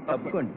తప్పుకోండి.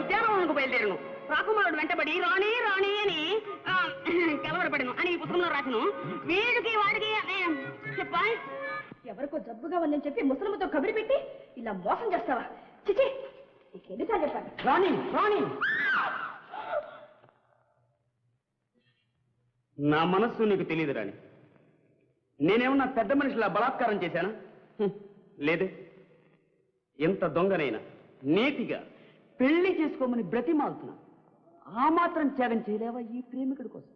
ఉద్యానవనంకు బయలుదేరను. రాకుమారుడు వెంటబడి రాణి రాణి అని కలవరపడను అని ఈ పుస్తకంలో రాసను. వీడికి వాడికి చెప్పా ఎవరికో జబ్బుగా ఉందని చెప్పి ముసలమ్మతో కబురు పెట్టి ఇలా మోసం చేస్తావా? చిచి, ఎన్నిసార్లు చెప్పాను. రాణి రాణి, నా మనస్సు నీకు తెలియదు రాణి. నేనేమన్నా పెద్ద మనిషిలా బలాత్కారం చేశానా? లేదే. ఎంత దొంగనైనా నీతిగా పెళ్లి చేసుకోమని బ్రతిమాలుతున్నా. ఆ మాత్రం త్యాగం చేయలేవా ఈ ప్రేమికుడి కోసం?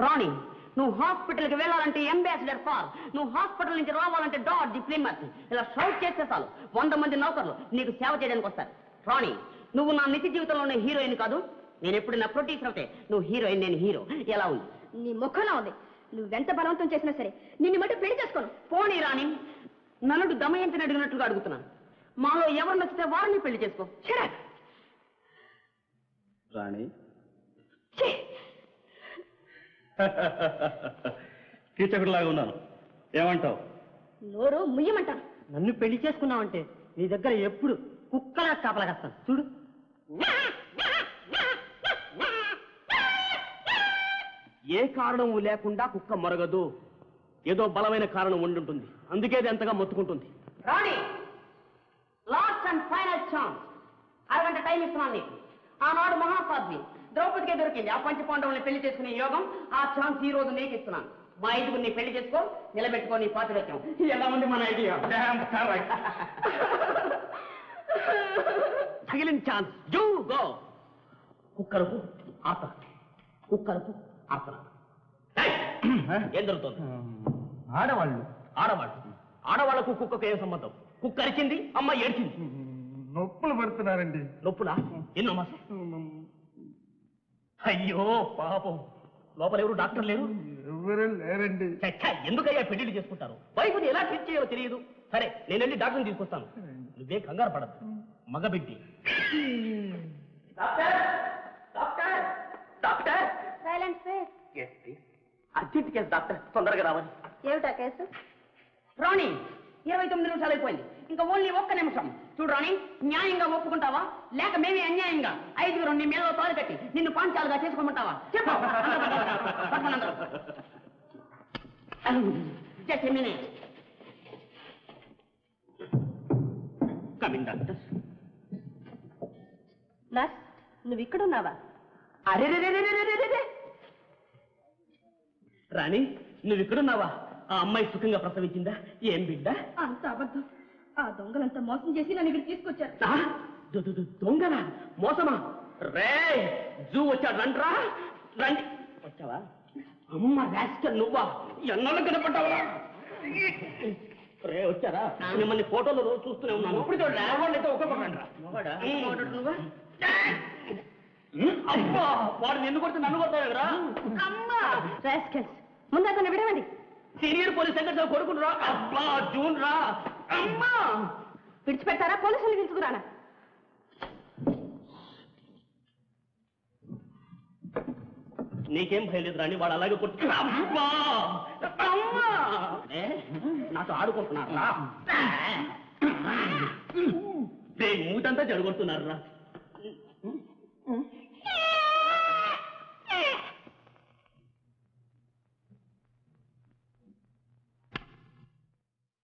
రాణి, నువ్వు హాస్పిటల్కి వెళ్ళాలంటే అంబాసిడర్ ఫాల్, నువ్వు హాస్పిటల్ నుంచి రావాలంటే డాట్ ది ప్లిమత్. ఇలా షౌట్ చేస్తే చాలు 100 మంది నౌకర్లు నీకు సేవ చేయడానికి వస్తారు. రాణి, నువ్వు నా నిత్య జీవితంలోనే హీరోయిన్ కాదు. నేను ఎప్పుడు నా ప్రొడ్యూసర్ అవుతే నువ్వు హీరోయిన్, నేను హీరో. ఎలా ఉంది? నీ ముఖంలో ఉంది. నువ్వెంత బలవంతం చేసినా సరే నిన్ను మటు పెళ్లి చేసుకోను. పోనీ రాణి, నలుడు దమయంతిని అడిగినట్లుగా అడుగుతున్నాను. మాలో ఎవరు నచ్చితే వారిని పెళ్లి చేసుకో. రాణి, కీచకుడిలాగా ఉన్నాను, ఏమంటావు? నోరు ముయ్యమంటాను. నన్ను పెళ్లి చేసుకున్నావంటే నీ దగ్గర ఎప్పుడు కుక్కలా కాపలాగస్తాను చూడు. ఏ కారణం లేకుండా కుక్క మొరగదు. ఏదో బలమైన కారణం ఉండుంటుంది, అందుకే అది ఎంతగా మొత్తుకుంటుంది. రాణి, లాస్ట్ అండ్ ఫైనల్ ఛాన్స్. అరగంట టైం ఇస్తున్నాను నీకు. ఆనాడు మహాసాధ్వి ద్రౌపదికే దొరికింది ఆ పంచపాండవుల్ని పెళ్లి చేసుకునే యోగం. ఆ ఛాన్స్ ఈ రోజు నీకు ఇస్తున్నాను. మా 5గురిని పెళ్లి చేసుకో, నిలబెట్టుకో నీ పాతివ్రత్యం. ఎలా ఉంది మన ఐడియా? తగిలిన ఛాన్స్, యూ గో. కుక్కలకు ఆత, కుక్కలకు ఆత. ఏం జరుగుతుంది? ఆడవాళ్లకు కుక్కకు ఏం సంబంధం? కుక్క అరిచింది, అమ్మ ఏడ్చింది. నొప్పులు పడుతున్నారండి. నొప్పులా? ఎన్నో మాసం? అయ్యో పాపం, లోపల ఎవరు డాక్టర్ లేరు? ఎవరు లేరండి. ఎందుకయ్యా పెళ్లిళ్ళు చేసుకుంటారు? వైఫ్ని ఎలా ట్రీట్ చేయాలో తెలియదు. సరే, నేను వెళ్ళి డాక్టర్ని తీసుకొస్తాను. నువ్వే కంగారు పడద్దు, మగబిడ్డి. Doctor, silent face. Urgent case doctor, తొందరగా రావాలి. ఏమిటా కేసు? రాణి, 29 నిమిషాలు అయిపోయింది. ఇంకా ఓన్లీ 1 నిమిషం. చూడు రాణి, న్యాయంగా ఒప్పుకుంటావా లేక మేమే అన్యాయంగా 5గురు నీ మేలో తాలు కట్టి నిన్ను పాంచాలుగా చేసుకోమంటావా? చెప్పు. Just a minute. Coming doctor. Nurse, నువ్వు ఇక్కడున్నావా? అరే రాణి, నువ్వు ఇక్కడున్నావా? ఆ అమ్మాయి సుఖంగా ప్రసవించిందా? ఏం బిడ్డ? అంత అబద్ధం. ఆ దొంగలంతా మోసం చేసి నన్ను ఇక్కడ తీసుకొచ్చారు. దొంగలా? మోసమా? రే, జూ వచ్చాడు, రండ్రా రండి. వచ్చావా? అమ్మ రాస్కల్, నువ్వా? ఎన్నాళ్ళు కనపడ్డావా? రే, వచ్చారా? మిమ్మల్ని ఫోటోలో రోజు చూస్తూనే ఉన్నాను. ఇప్పుడు చూడలేతో ఒక్కొక్కరా. అబ్బా, వాడు నిన్ను కొడితే నన్ను కొడతావురా? అమ్మా రాస్కల్స్, ముందు అతను విడవండి. సీనియర్ పోలీస్ సెక్రటరీ కొడుకుని రా. అబ్బా, జూన్ రా. అమ్మా, విడిచిపెడతారా? పోలీసులు పిలుచుకురానా? నీకేం భయం లేదు రాని, వాడు అలాగే కొట్టు. అబ్బా, అమ్మా, నాతో ఆడుకుంటున్నారా? మూతంతా జడగొడుతున్నారు రా.